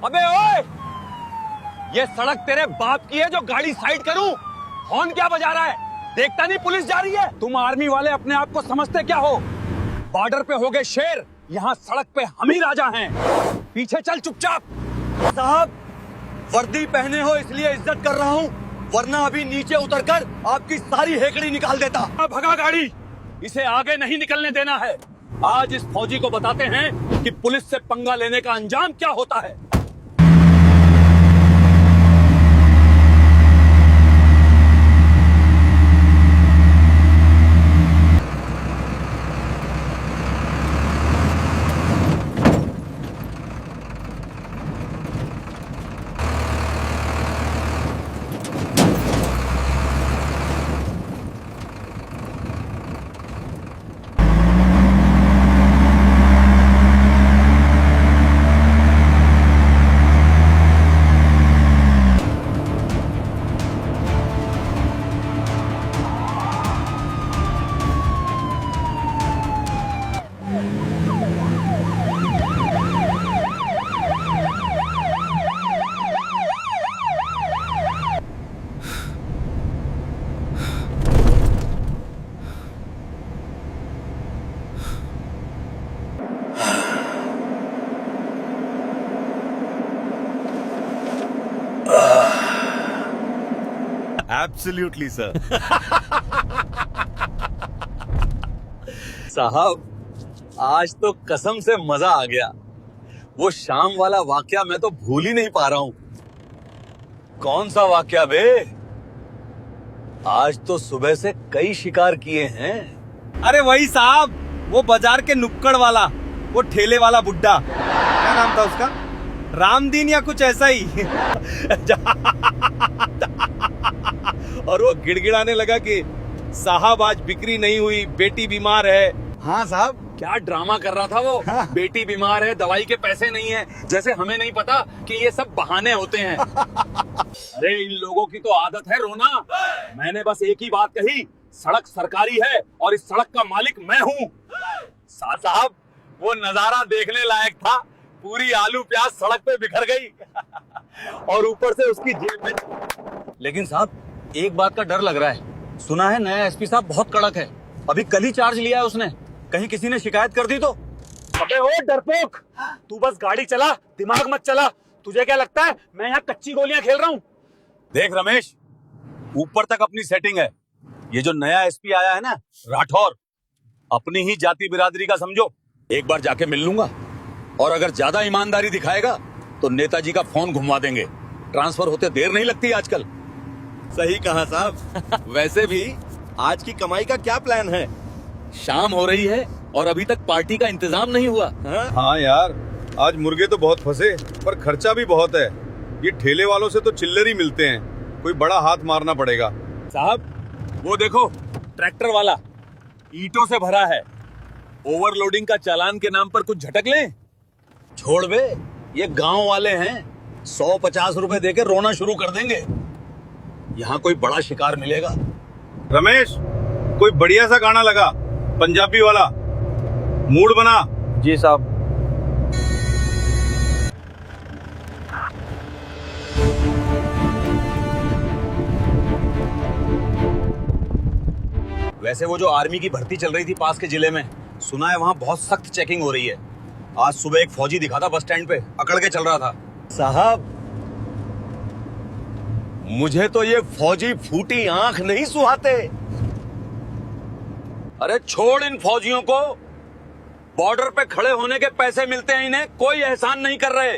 अबे ओए, ये सड़क तेरे बाप की है जो गाड़ी साइड करूं? हॉर्न क्या बजा रहा है? देखता नहीं पुलिस जा रही है? तुम आर्मी वाले अपने आप को समझते क्या हो? बॉर्डर पे हो गए शेर, यहाँ सड़क पे हम ही राजा हैं। पीछे चल चुपचाप। साहब, वर्दी पहने हो इसलिए इज्जत कर रहा हूँ, वरना अभी नीचे उतरकर आपकी सारी हेकड़ी निकाल देता। भगा गाड़ी, इसे आगे नहीं निकलने देना है। आज इस फौजी को बताते हैं कि पुलिस से पंगा लेने का अंजाम क्या होता है। Absolutely sir. साहब, आज तो कसम से मजा आ गया। वो शाम वाला वाकया मैं तो भूल ही नहीं पा रहा हूँ। कौन सा वाकया बे? आज तो सुबह से कई शिकार किए हैं। अरे वही साहब, वो बाजार के नुक्कड़ वाला, वो ठेले वाला बुड्ढा, क्या नाम था उसका? रामदीन या कुछ ऐसा ही। और वो गिड़गिड़ाने लगा कि साहब आज बिक्री नहीं हुई, बेटी बीमार है। हाँ साहब, क्या ड्रामा कर रहा था वो? बेटी बीमार है, दवाई के पैसे नहीं है, जैसे हमें नहीं पता कि ये सब बहाने होते हैं। अरे इन लोगों की तो आदत है रोना। मैंने बस एक ही बात कही, सड़क सरकारी है और इस सड़क का मालिक मैं हूँ। साहब, वो नजारा देखने लायक था। पूरी आलू प्याज सड़क पे बिखर गई और ऊपर से उसकी जेब में। लेकिन साहब, एक बात का डर लग रहा है। सुना है नया एसपी साहब बहुत कड़क है। अभी कल ही चार्ज लिया है उसने। कहीं किसी ने शिकायत कर दी तो? अबे ओ डरपोक, तू बस गाड़ी चला, दिमाग मत चला। तुझे क्या लगता है मैं यहाँ कच्ची गोलियां खेल रहा हूँ? देख रमेश, ऊपर तक अपनी सेटिंग है। ये जो नया एसपी आया है ना, राठौर, अपनी ही जाति बिरादरी का समझो। एक बार जाके मिल लूंगा और अगर ज्यादा ईमानदारी दिखाएगा तो नेताजी का फोन घुमवा देंगे। ट्रांसफर होते देर नहीं लगती आजकल। सही कहा साहब। वैसे भी आज की कमाई का क्या प्लान है? शाम हो रही है और अभी तक पार्टी का इंतजाम नहीं हुआ। हाँ यार, आज मुर्गे तो बहुत फंसे, पर खर्चा भी बहुत है। ये ठेले वालों से तो चिल्लर ही मिलते हैं, कोई बड़ा हाथ मारना पड़ेगा। साहब, वो देखो ट्रैक्टर वाला ईंटों से भरा है। ओवरलोडिंग का चालान के नाम पर कुछ झटक लें। छोड़ बे, ये गांव वाले हैं, 150 रुपए देके रोना शुरू कर देंगे। यहाँ कोई बड़ा शिकार मिलेगा। रमेश, कोई बढ़िया सा गाना लगा, पंजाबी वाला, मूड बना। जी साहब। वैसे वो जो आर्मी की भर्ती चल रही थी पास के जिले में, सुना है वहाँ बहुत सख्त चेकिंग हो रही है। आज सुबह एक फौजी दिखा था बस स्टैंड पे, अकड़ के चल रहा था। साहब, मुझे तो ये फौजी फूटी आंख नहीं सुहाते। अरे छोड़ इन फौजियों को, बॉर्डर पे खड़े होने के पैसे मिलते हैं इन्हें, कोई एहसान नहीं कर रहे।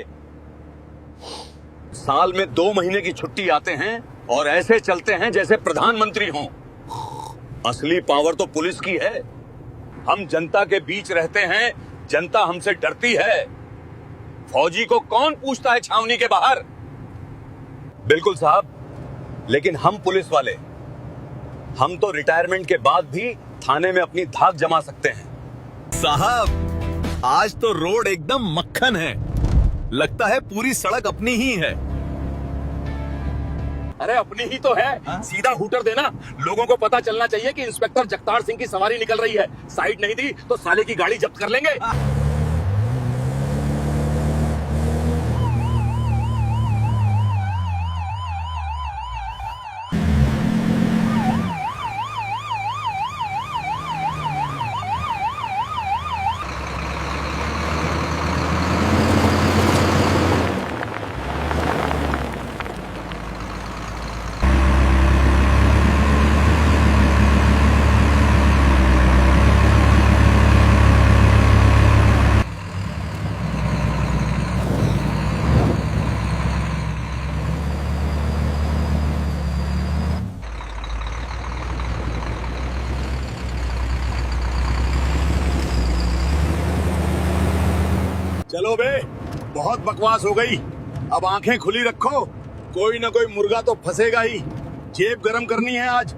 साल में 2 महीने की छुट्टी आते हैं और ऐसे चलते हैं जैसे प्रधानमंत्री हों। असली पावर तो पुलिस की है। हम जनता के बीच रहते हैं, जनता हमसे डरती है। फौजी को कौन पूछता है छावनी के बाहर? बिल्कुल साहब, लेकिन हम पुलिस वाले, हम तो रिटायरमेंट के बाद भी थाने में अपनी धाक जमा सकते हैं। साहब, आज तो रोड एकदम मक्खन है। लगता है पूरी सड़क अपनी ही है। अरे अपनी ही तो है। सीधा हूटर देना, लोगों को पता चलना चाहिए कि इंस्पेक्टर जगतार सिंह की सवारी निकल रही है। साइड नहीं दी तो साले की गाड़ी जब्त कर लेंगे। बकवास हो गई। अब आंखें खुली रखो, कोई ना कोई मुर्गा तो फंसेगा ही। जेब गरम करनी है आज।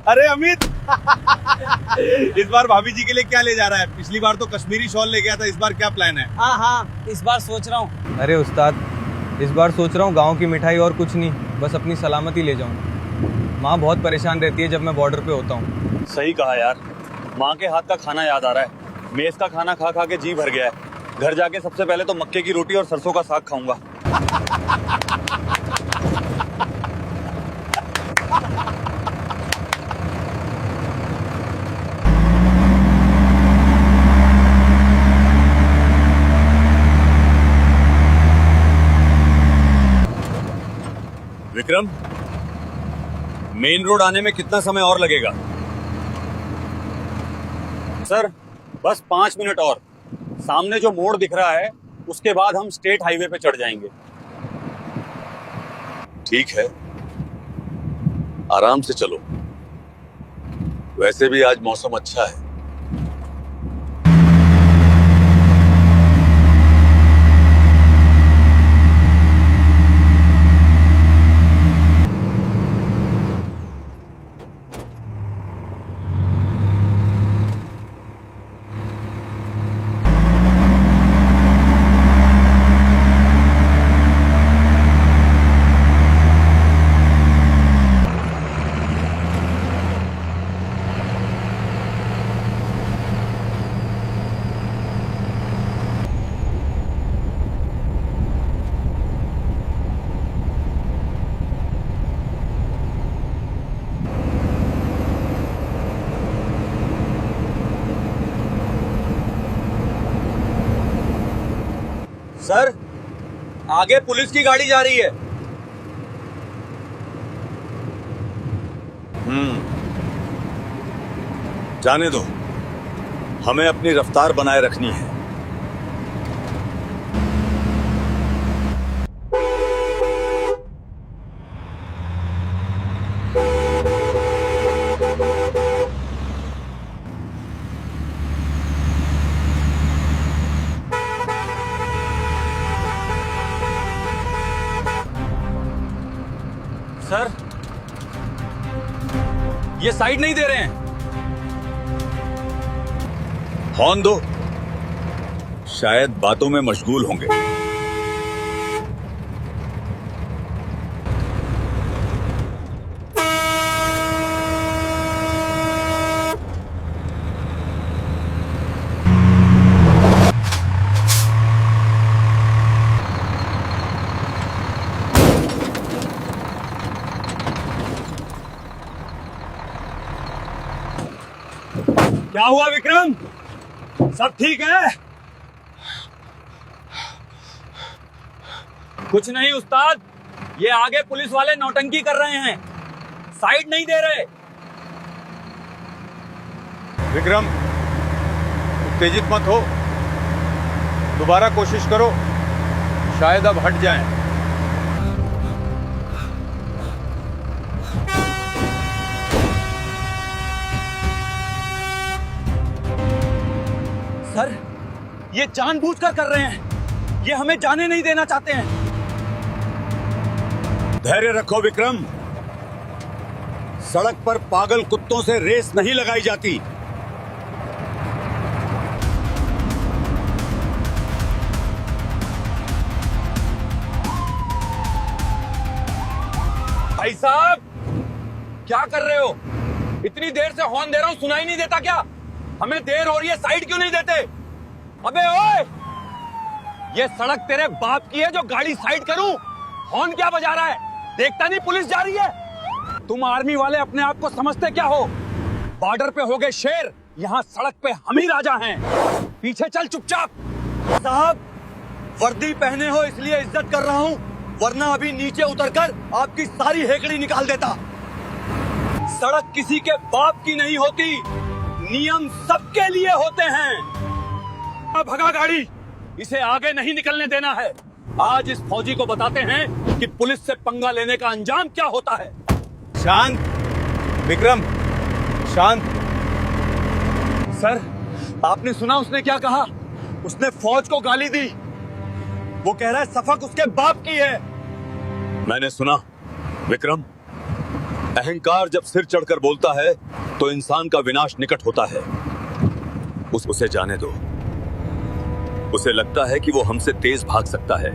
अरे अमित इस बार भाभी जी के लिए क्या ले जा रहा है? पिछली बार तो कश्मीरी शॉल ले गया था, इस बार क्या प्लान है? हाँ हाँ, इस बार सोच रहा हूँ। अरे उस्ताद, इस बार सोच रहा हूँ गांव की मिठाई और कुछ नहीं, बस अपनी सलामती ले जाऊँ। माँ बहुत परेशान रहती है जब मैं बॉर्डर पे होता हूँ। सही कहा यार, माँ के हाथ का खाना याद आ रहा है। मेस का खाना खा खा के जी भर गया है। घर जाके सबसे पहले तो मक्के की रोटी और सरसों का साग खाऊंगा। विक्रम, मेन रोड आने में कितना समय और लगेगा? सर, बस 5 मिनट और। सामने जो मोड़ दिख रहा है उसके बाद हम स्टेट हाईवे पे चढ़ जाएंगे। ठीक है, आराम से चलो। वैसे भी आज मौसम अच्छा है। सर, आगे पुलिस की गाड़ी जा रही है। जाने दो, हमें अपनी रफ्तार बनाए रखनी है। सर, ये साइड नहीं दे रहे हैं। हॉर्न दो, शायद बातों में मशगूल होंगे। क्या हुआ विक्रम? सब ठीक है? कुछ नहीं उस्ताद, ये आगे पुलिस वाले नौटंकी कर रहे हैं, साइड नहीं दे रहे। विक्रम, उत्तेजित मत हो, दोबारा कोशिश करो, शायद अब हट जाएं। सर, ये जानबूझकर कर रहे हैं, ये हमें जाने नहीं देना चाहते हैं। धैर्य रखो विक्रम, सड़क पर पागल कुत्तों से रेस नहीं लगाई जाती। भाई साहब, क्या कर रहे हो? इतनी देर से हॉर्न दे रहा हूं, सुनाई नहीं देता क्या? हमें देर हो रही है, साइड क्यों नहीं देते? अबे ओए, ये सड़क तेरे बाप की है जो गाड़ी साइड करूं? हॉर्न क्या बजा रहा है? देखता नहीं पुलिस जा रही है? तुम आर्मी वाले अपने आप को समझते क्या हो? बॉर्डर पे हो गए शेर, यहाँ सड़क पे हम ही राजा हैं। पीछे चल चुपचाप। साहब, वर्दी पहने हो इसलिए इज्जत कर रहा हूँ, वरना अभी नीचे उतरकर आपकी सारी हेकड़ी निकाल देता। सड़क किसी के बाप की नहीं होती, नियम सबके लिए होते हैं। भगा गाड़ी, इसे आगे नहीं निकलने देना है। आज इस फौजी को बताते हैं कि पुलिस से पंगा लेने का अंजाम क्या होता है। शांत विक्रम, शांत। सर, आपने सुना उसने क्या कहा? उसने फौज को गाली दी। वो कह रहा है सफक उसके बाप की है। मैंने सुना विक्रम, अहंकार जब सिर चढ़कर बोलता है तो इंसान का विनाश निकट होता है। उसे जाने दो। उसे लगता है कि वो हमसे तेज भाग सकता है,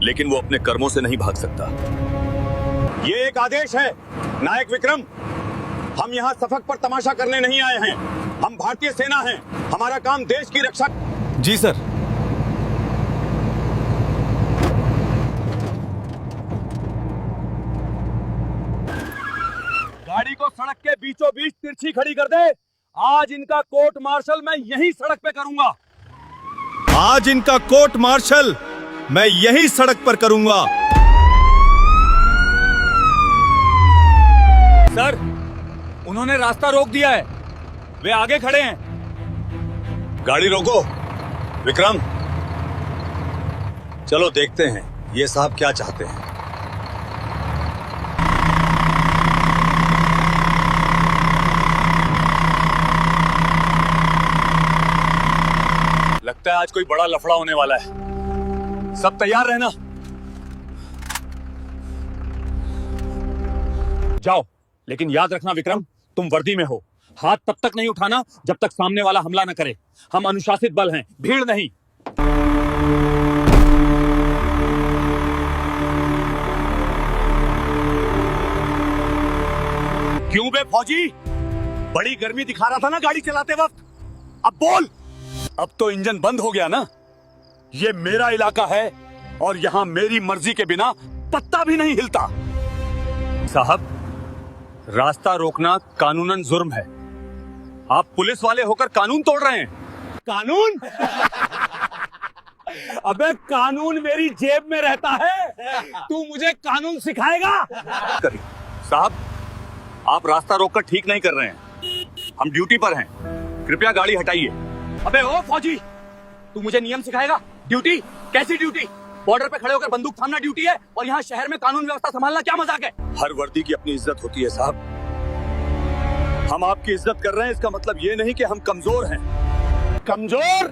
लेकिन वो अपने कर्मों से नहीं भाग सकता। ये एक आदेश है नायक विक्रम। हम यहाँ सफक पर तमाशा करने नहीं आए हैं। हम भारतीय सेना हैं। हमारा काम देश की रक्षा। जी सर। गाड़ी को सड़क के बीचों बीच तिरछी खड़ी कर दे। आज इनका कोर्ट मार्शल मैं यही सड़क पे करूंगा। आज इनका कोर्ट मार्शल मैं यही सड़क पर करूंगा। सर, उन्होंने रास्ता रोक दिया है। वे आगे खड़े हैं। गाड़ी रोको। विक्रम, चलो देखते हैं ये साहब क्या चाहते हैं। लगता है आज कोई बड़ा लफड़ा होने वाला है। सब तैयार रहना। जाओ, लेकिन याद रखना विक्रम, तुम वर्दी में हो। हाथ तब तक नहीं उठाना जब तक सामने वाला हमला न करे। हम अनुशासित बल हैं, भीड़ नहीं। क्यों बे फौजी? बड़ी गर्मी दिखा रहा था ना गाड़ी चलाते वक्त। अब बोल। अब तो इंजन बंद हो गया ना? ये मेरा इलाका है और यहां मेरी मर्जी के बिना पत्ता भी नहीं हिलता। साहब, रास्ता रोकना कानूनन जुर्म है। आप पुलिस वाले होकर कानून तोड़ रहे हैं। कानून? अबे कानून मेरी जेब में रहता है। तू मुझे कानून सिखाएगा? साहब, आप रास्ता रोककर ठीक नहीं कर रहे हैं। हम ड्यूटी पर हैं। कृपया गाड़ी हटाइए। अबे ओ फौजी, तू मुझे नियम सिखाएगा? ड्यूटी? कैसी ड्यूटी? बॉर्डर पे खड़े होकर बंदूक थामना ड्यूटी है और यहाँ शहर में कानून व्यवस्था संभालना क्या मजाक है? हर वर्दी की अपनी इज्जत होती है साहब। हम आपकी इज्जत कर रहे हैं, इसका मतलब ये नहीं कि हम कमजोर हैं। कमजोर?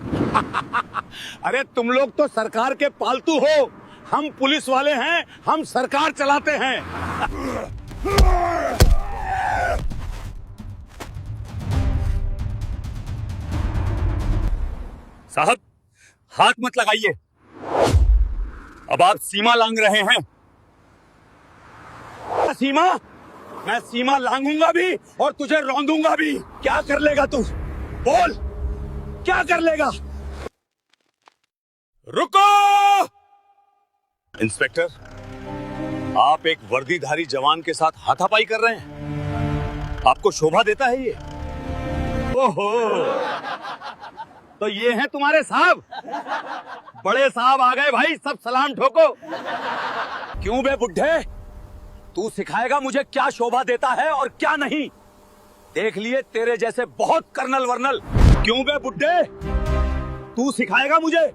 अरे तुम लोग तो सरकार के पालतू हो। हम पुलिस वाले हैं, हम सरकार चलाते हैं। साहब, हाथ मत लगाइए। अब आप सीमा लांघ रहे हैं। सीमा? मैं सीमा लांघूंगा भी और तुझे रौंदूंगा भी। क्या कर लेगा तू? बोल, क्या कर लेगा? रुको! इंस्पेक्टर, आप एक वर्दीधारी जवान के साथ हाथापाई कर रहे हैं। आपको शोभा देता है ये? ओहो, तो ये हैं तुम्हारे साहब? बड़े साहब आ गए भाई, सब सलाम ठोको। क्यों बे बुड्ढे, तू सिखाएगा मुझे क्या शोभा देता है और क्या नहीं? देख लिए तेरे जैसे बहुत कर्नल वर्नल। क्यों बे बुड्ढे, तू सिखाएगा मुझे?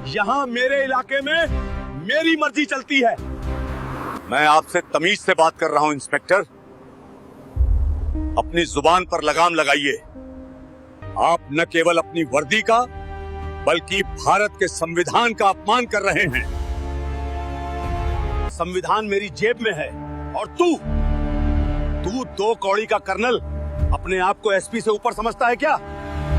यहाँ मेरे इलाके में मेरी मर्जी चलती है। मैं आपसे तमीज से बात कर रहा हूं इंस्पेक्टर। अपनी जुबान पर लगाम लगाइए। आप न केवल अपनी वर्दी का बल्कि भारत के संविधान का अपमान कर रहे हैं। संविधान मेरी जेब में है और तू 2 कौड़ी का कर्नल अपने आप को एसपी से ऊपर समझता है क्या?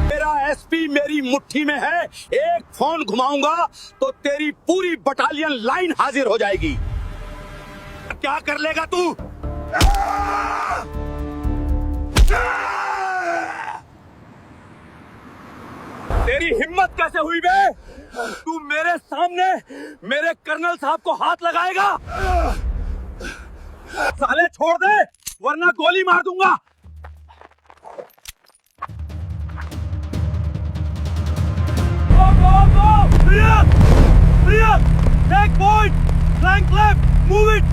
मेरा एसपी मेरी मुट्ठी में है। एक फोन घुमाऊंगा तो तेरी पूरी बटालियन लाइन हाजिर हो जाएगी। क्या कर लेगा तू? तेरी हिम्मत कैसे हुई बे? तू मेरे सामने मेरे कर्नल साहब को हाथ लगाएगा? साले छोड़ दे वरना गोली मार दूंगा। Take point, flank left, move it,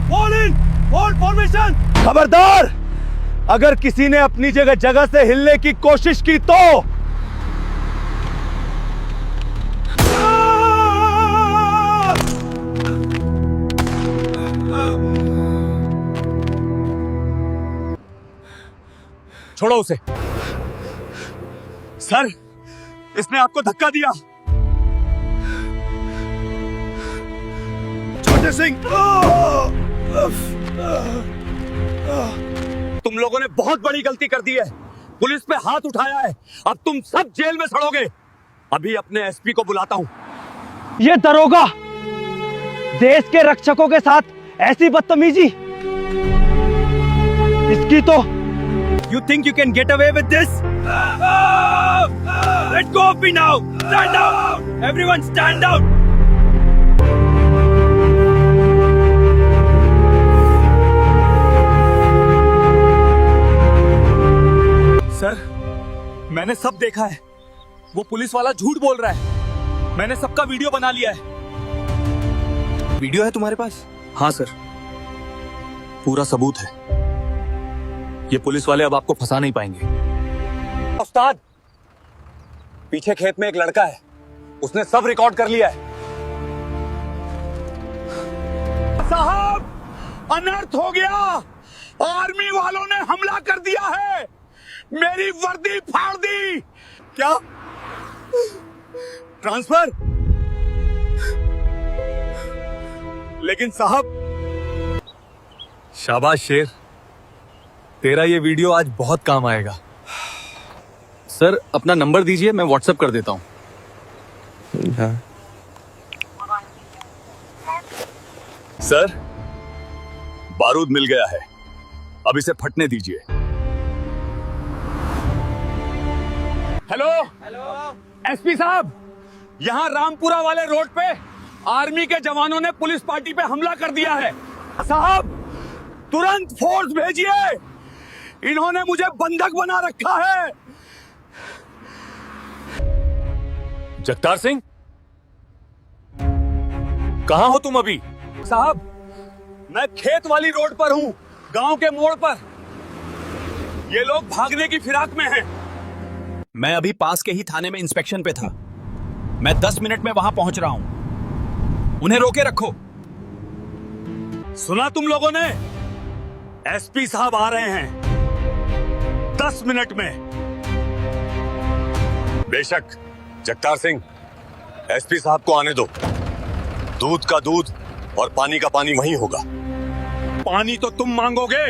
fall in, hold formation। खबरदार, अगर किसी ने अपनी जगह से हिलने की कोशिश की तो छोड़ो उसे। सर, इसने आपको धक्का दिया। छोटे सिंह, तुम लोगों ने बहुत बड़ी गलती कर दी है, पुलिस पे हाथ उठाया है, अब तुम सब जेल में सड़ोगे। अभी अपने एसपी को बुलाता हूं। ये दरोगा देश के रक्षकों के साथ ऐसी बदतमीजी, इसकी तो You think you can get away with this? Let go of me now! Stand down! Everyone stand down! Sir, मैंने सब देखा है। वो पुलिस वाला झूठ बोल रहा है। मैंने सबका वीडियो बना लिया है। वीडियो है तुम्हारे पास? हाँ सर, पूरा सबूत है। ये पुलिस वाले अब आपको फंसा नहीं पाएंगे। उस्ताद, पीछे खेत में एक लड़का है, उसने सब रिकॉर्ड कर लिया है। साहब, अनर्थ हो गया, आर्मी वालों ने हमला कर दिया है, मेरी वर्दी फाड़ दी। क्या? ट्रांसफर? लेकिन साहब। शाबाश शेर, तेरा ये वीडियो आज बहुत काम आएगा। सर, अपना नंबर दीजिए, मैं व्हाट्सएप कर देता हूं। हाँ। सर, बारूद मिल गया है, अब इसे फटने दीजिए। हेलो एसपी साहब, यहां रामपुरा वाले रोड पे आर्मी के जवानों ने पुलिस पार्टी पे हमला कर दिया है। साहब, तुरंत फोर्स भेजिए, इन्होंने मुझे बंधक बना रखा है। जगतार सिंह, कहां हो तुम अभी? साहब, मैं खेत वाली रोड पर हूं, गांव के मोड़ पर। ये लोग भागने की फिराक में हैं। मैं अभी पास के ही थाने में इंस्पेक्शन पे था। मैं 10 मिनट में वहां पहुंच रहा हूं, उन्हें रोके रखो। सुना तुम लोगों ने? एसपी साहब आ रहे हैं 10 मिनट में। बेशक जगतार सिंह, एसपी साहब को आने दो। दूध का दूध और पानी का पानी वहीं होगा। पानी तो तुम मांगोगे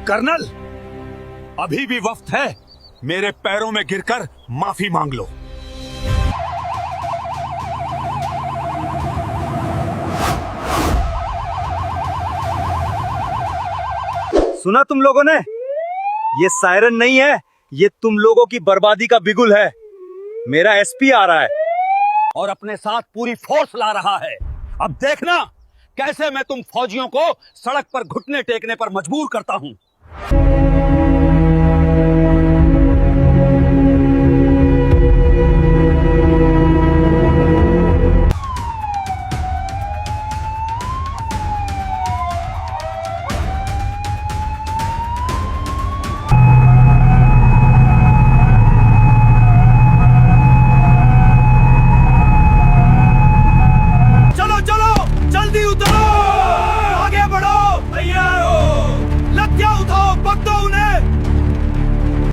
कर्नल, अभी भी वक्त है, मेरे पैरों में गिरकर माफी मांग लो। सुना तुम लोगों ने? ये सायरन नहीं है, ये तुम लोगों की बर्बादी का बिगुल है। मेरा एसपी आ रहा है और अपने साथ पूरी फोर्स ला रहा है। अब देखना कैसे मैं तुम फौजियों को सड़क पर घुटने टेकने पर मजबूर करता हूं।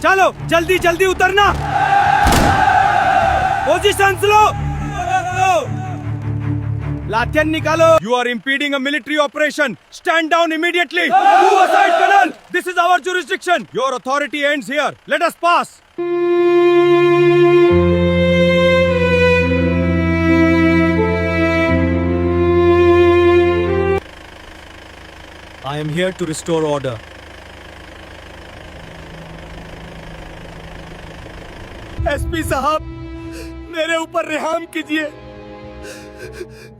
चलो जल्दी जल्दी उतरना, पोजीशन लो, लाठियां निकालो। You are impeding a military operation. Stand down immediately. Move aside, Colonel. This is our jurisdiction. Your authority ends here. Let us pass. I am here to restore order. SP साहब, मेरे ऊपर रहम कीजिए,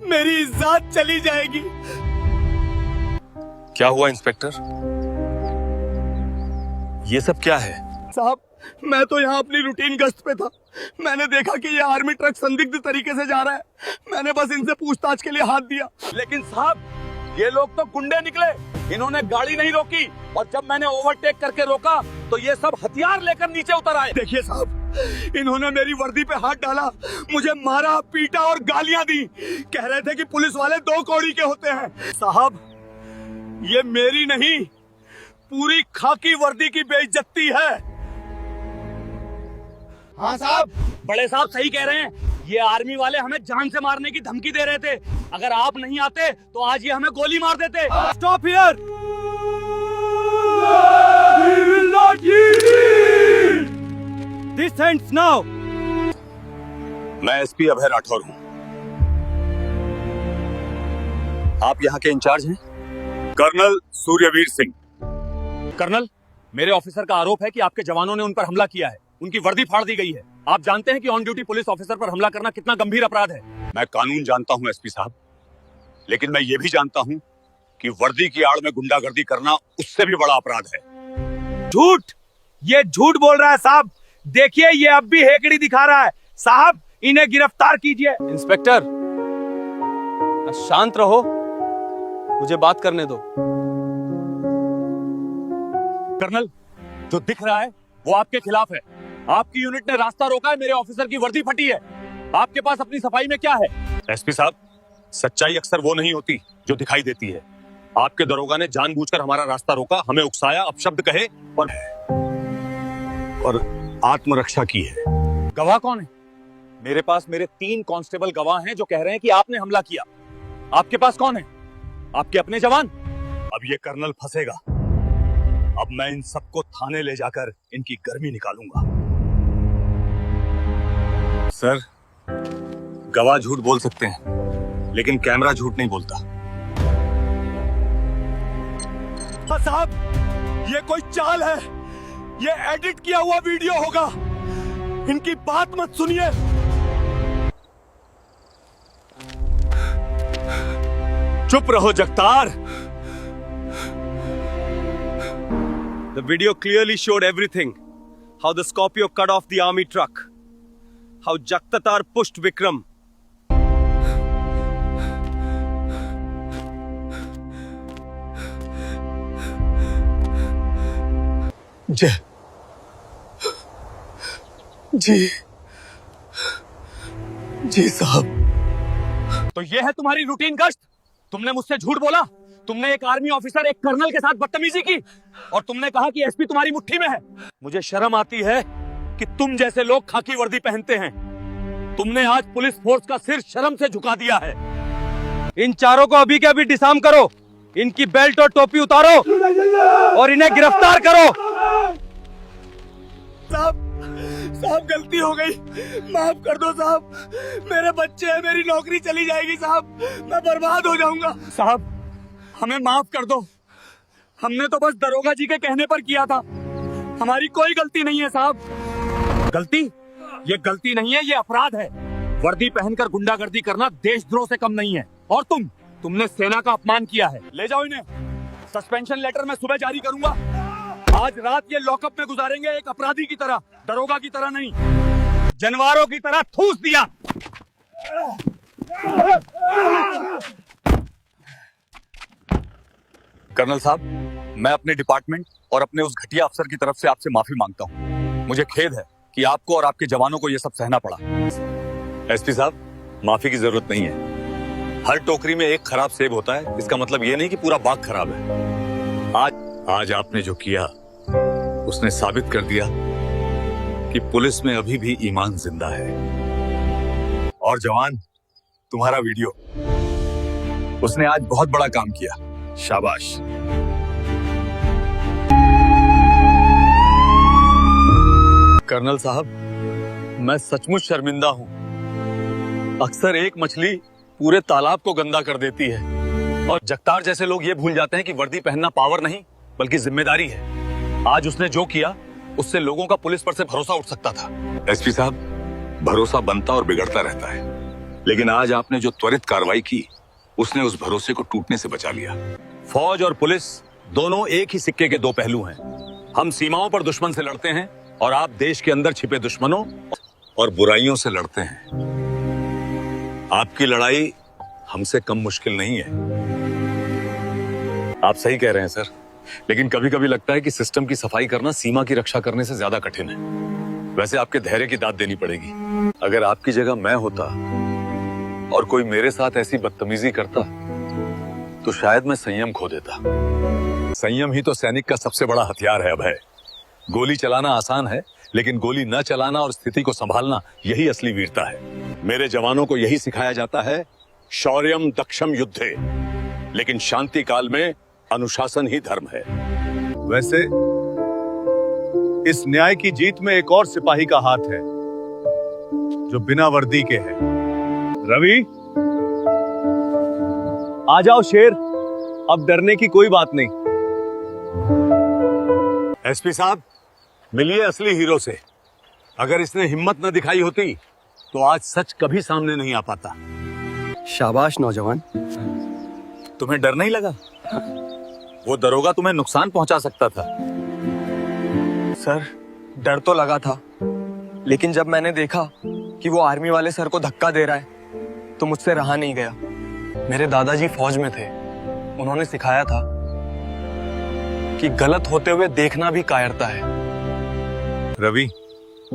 मेरी इज्जत चली जाएगी। क्या हुआ इंस्पेक्टर? ये सब क्या है? साहब, मैं तो यहाँ अपनी रूटीन गश्त पे था। मैंने देखा कि ये आर्मी ट्रक संदिग्ध तरीके से जा रहा है। मैंने बस इनसे पूछताछ के लिए हाथ दिया। लेकिन साहब, ये लोग तो गुंडे निकले। इन्होंने गाड़ी नहीं रोकी और जब मैंने ओवरटेक करके रोका तो ये सब हथियार लेकर नीचे उतर आए। देखिए साहब, इन्होंने मेरी वर्दी पे हाथ डाला, मुझे मारा, पीटा और गालियां दी। कह रहे थे कि पुलिस वाले 2 कौड़ी के होते हैं। साहब, ये मेरी नहीं, पूरी खाकी वर्दी की बेइज्जती है। हाँ साहब, बड़े साहब सही कह रहे हैं। ये आर्मी वाले हमें जान से मारने की धमकी दे रहे थे। अगर आप नहीं आते तो आज ये हमें गोली मार देते। Stop here. This ends now. मैं एसपी अभय राठौर हूँ। आप यहाँ के इंचार्ज हैं? कर्नल सूर्यवीर सिंह। कर्नल, मेरे ऑफिसर का आरोप है कि आपके जवानों ने उन पर हमला किया है। उनकी वर्दी फाड़ दी गई है। आप जानते हैं कि ऑन ड्यूटी पुलिस ऑफिसर पर हमला करना कितना गंभीर अपराध है। मैं कानून जानता हूँ एसपी साहब, लेकिन मैं ये भी जानता हूँ कि वर्दी की आड़ में गुंडागर्दी करना उससे भी बड़ा अपराध है। झूठ, ये झूठ बोल रहा है साहब। देखिए, ये अब भी हेकड़ी दिखा रहा है। साहब, इन्हें गिरफ्तार कीजिए। इंस्पेक्टर, शांत रहो, मुझे बात करने दो। कर्नल, जो दिख रहा है वो आपके खिलाफ है। आपकी यूनिट ने रास्ता रोका है, मेरे ऑफिसर की वर्दी फटी है। आपके पास अपनी सफाई में क्या है? एसपी साहब, सच्चाई अक्सर वो नहीं होती जो दिखाई देती है। आपके दरोगा ने जानबूझकर हमारा रास्ता रोका, हमें उकसाया, अपशब्द कहे और आत्मरक्षा की है। गवाह कौन है? मेरे पास मेरे 3 कांस्टेबल गवाह हैं जो कह रहे हैं कि आपने हमला किया। आपके पास कौन है? आपके अपने जवान? अब ये कर्नल फंसेगा। अब मैं इन सबको थाने ले जाकर इनकी गर्मी निकालूंगा। सर, गवाह झूठ बोल सकते हैं, लेकिन कैमरा झूठ नहीं बोलता। साहब, ये कोई चाल है। ये एडिट किया हुआ वीडियो होगा। इनकी बात मत सुनिए। चुप रहो Jagtar. The video clearly showed everything. How the Scorpio cut off the army truck. How Jaktatar pushed Vikram. जी साहब। तो ये है तुम्हारी रूटीन गश्त? तुमने मुझसे झूठ बोला, तुमने एक आर्मी ऑफिसर, एक कर्नल के साथ बदतमीजी की और तुमने कहा कि एसपी तुम्हारी मुट्ठी में है। मुझे शर्म आती है कि तुम जैसे लोग खाकी वर्दी पहनते हैं। तुमने आज पुलिस फोर्स का सिर शर्म से झुका दिया है। इन चारों को अभी के अभी डिसआर्म करो। इनकी बेल्ट और टोपी उतारो और इन्हें गिरफ्तार करो। साहब, गलती हो गई, माफ कर दो साहब। मेरे बच्चे हैं, मेरी नौकरी चली जाएगी साहब, मैं बर्बाद हो जाऊंगा। साहब, हमें माफ कर दो। हमने तो बस दरोगा जी के कहने पर किया था। हमारी कोई गलती नहीं है साहब। गलती? ये गलती नहीं है, ये अपराध है। वर्दी पहनकर गुंडागर्दी करना देशद्रोह से कम नहीं है। और तुमने सेना का अपमान किया है। ले जाओ इन्हें। सस्पेंशन लेटर मैं सुबह जारी करूंगा। आज रात ये लॉकअप में गुजारेंगे, एक अपराधी की तरह, दरोगा की तरह नहीं। जानवरों की तरह ठूस दिया। कर्नल साहब, मैं अपने डिपार्टमेंट और अपने उस घटिया अफसर की तरफ से आपसे माफी मांगता हूँ। मुझे खेद है कि आपको और आपके जवानों को यह सब सहना पड़ा। एसपी साहब, माफी की जरूरत नहीं है। हर टोकरी में एक खराब सेब होता है, इसका मतलब ये नहीं कि पूरा बाग खराब है। आज आपने जो किया उसने साबित कर दिया कि पुलिस में अभी भी ईमान जिंदा है। और जवान, तुम्हारा वीडियो, उसने आज बहुत बड़ा काम किया। शाबाश। कर्नल साहब, मैं सचमुच शर्मिंदा हूं। अक्सर एक मछली पूरे तालाब को गंदा कर देती है और जगतार जैसे लोग ये भूल जाते हैं कि वर्दी पहनना पावर नहीं बल्कि जिम्मेदारी है। आज उसने जो किया उससे लोगों का पुलिस पर से भरोसा उठ सकता था। एसपी साहब, भरोसा बनता और बिगड़ता रहता है। लेकिन आज आपने जो त्वरित कार्रवाई की उसने उस भरोसे को टूटने से बचा लिया। फौज और पुलिस दोनों एक ही सिक्के के दो पहलू हैं। हम सीमाओं पर दुश्मन से लड़ते हैं और आप देश के अंदर छिपे दुश्मनों और बुराइयों से लड़ते हैं। आपकी लड़ाई हमसे कम मुश्किल नहीं है। आप सही कह रहे हैं सर, लेकिन कभी कभी लगता है कि सिस्टम की सफाई करना सीमा की रक्षा करने से ज्यादा कठिन है। वैसे आपके धैर्य की दाद देनी पड़ेगी। अगर आपकी जगह मैं होता और कोई मेरे साथ ऐसी बदतमीजी करता तो शायद मैं संयम खो देता। संयम ही तो सैनिक का सबसे बड़ा हथियार है अभय। गोली चलाना आसान है, लेकिन गोली न चलाना और स्थिति को संभालना यही असली वीरता है। मेरे जवानों को यही सिखाया जाता है, शौर्यम दक्षम युद्धे, लेकिन शांति काल में अनुशासन ही धर्म है। वैसे इस न्याय की जीत में एक और सिपाही का हाथ है जो बिना वर्दी के है। रवि, आ जाओ शेर, अब डरने की कोई बात नहीं। एसपी साहब, मिलिए असली हीरो से। अगर इसने हिम्मत न दिखाई होती तो आज सच कभी सामने नहीं आ पाता। शाबाश नौजवान। तुम्हें डर नहीं लगा? वो दरोगा तुम्हें नुकसान पहुंचा सकता था। सर, डर तो लगा था, लेकिन जब मैंने देखा कि वो आर्मी वाले सर को धक्का दे रहा है तो मुझसे रहा नहीं गया। मेरे दादाजी फौज में थे, उन्होंने सिखाया था कि गलत होते हुए देखना भी कायरता है। रवि,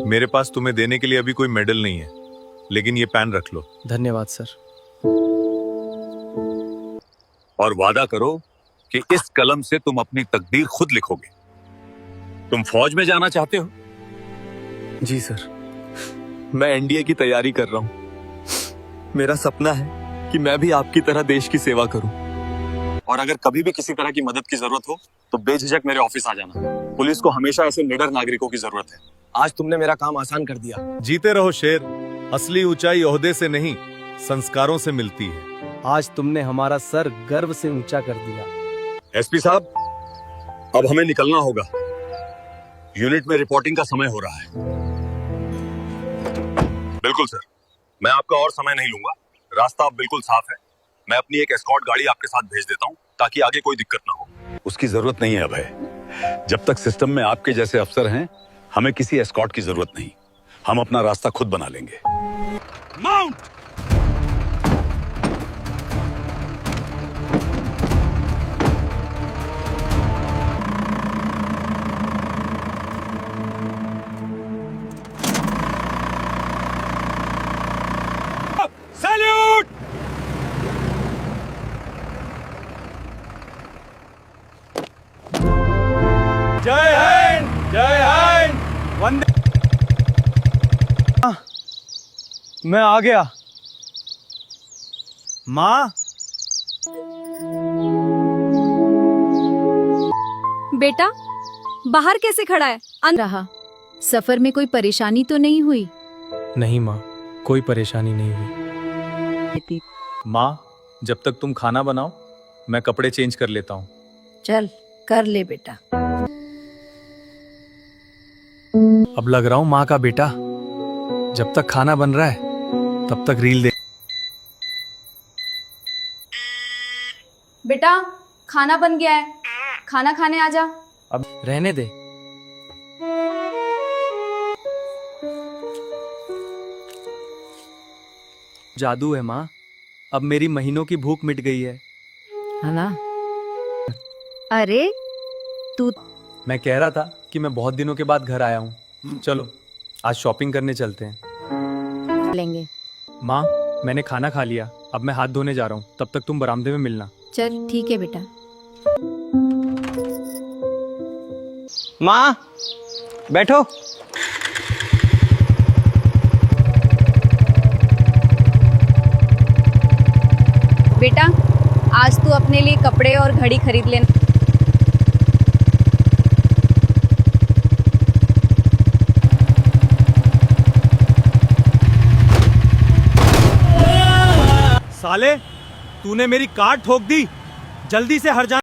मेरे पास तुम्हें देने के लिए अभी कोई मेडल नहीं है, लेकिन ये पेन रख लो। धन्यवाद सर। और वादा करो कि इस कलम से तुम अपनी तकदीर खुद लिखोगे। तुम फौज में जाना चाहते हो? जी सर, मैं एनडीए की तैयारी कर रहा हूँ। मेरा सपना है कि मैं भी आपकी तरह देश की सेवा करूं। और अगर कभी भी किसी तरह की मदद की जरूरत हो तो बेझिझक मेरे ऑफिस आ जाना। पुलिस को हमेशा ऐसे निडर नागरिकों की जरूरत है। आज तुमने मेरा काम आसान कर दिया। जीते रहो शेर। असली ऊंचाई ओहदे से नहीं, संस्कारों से मिलती है। आज तुमने हमारा सर गर्व से ऊंचा कर दिया। एसपी साहब, अब हमें निकलना होगा। यूनिट में रिपोर्टिंग का समय हो रहा है। बिल्कुल सर, मैं आपका और समय नहीं लूंगा। रास्ता अब बिल्कुल साफ है। मैं अपनी एक एस्कॉर्ट गाड़ी आपके साथ भेज देता हूं ताकि आगे कोई दिक्कत ना हो। उसकी जरूरत नहीं है अभय। जब तक सिस्टम में आपके जैसे अफसर हैं, हमें किसी एस्कॉर्ट की जरूरत नहीं। हम अपना रास्ता खुद बना लेंगे। माउंट! सैल्यूट! जय हिंद, जय हिंद, वंदे। मैं आ गया। माँ, बेटा, बाहर कैसे खड़ा है? रहा। सफर में कोई परेशानी तो नहीं हुई? नहीं माँ, कोई परेशानी नहीं हुई। माँ, जब तक तुम खाना बनाओ मैं कपड़े चेंज कर लेता हूँ। चल कर ले बेटा। अब लग रहा हूँ माँ का बेटा। जब तक खाना बन रहा है तब तक रील देख। बेटा, खाना बन गया है, खाना खाने आ जा। अब रहने दे। जादू है माँ, अब मेरी महीनों की भूख मिट गई है। है ना? अरे तू मैं कह रहा था कि मैं बहुत दिनों के बाद घर आया हूँ। चलो आज शॉपिंग करने चलते हैं। लेंगे। माँ, मैंने खाना खा लिया, अब मैं हाथ धोने जा रहा हूँ। तब तक तुम बरामदे में मिलना। चल ठीक है बेटा। माँ, बैठो। बेटा, आज तू अपने लिए कपड़े और घड़ी खरीद लेना। साले, तूने मेरी कार ठोक दी। जल्दी से हट जा।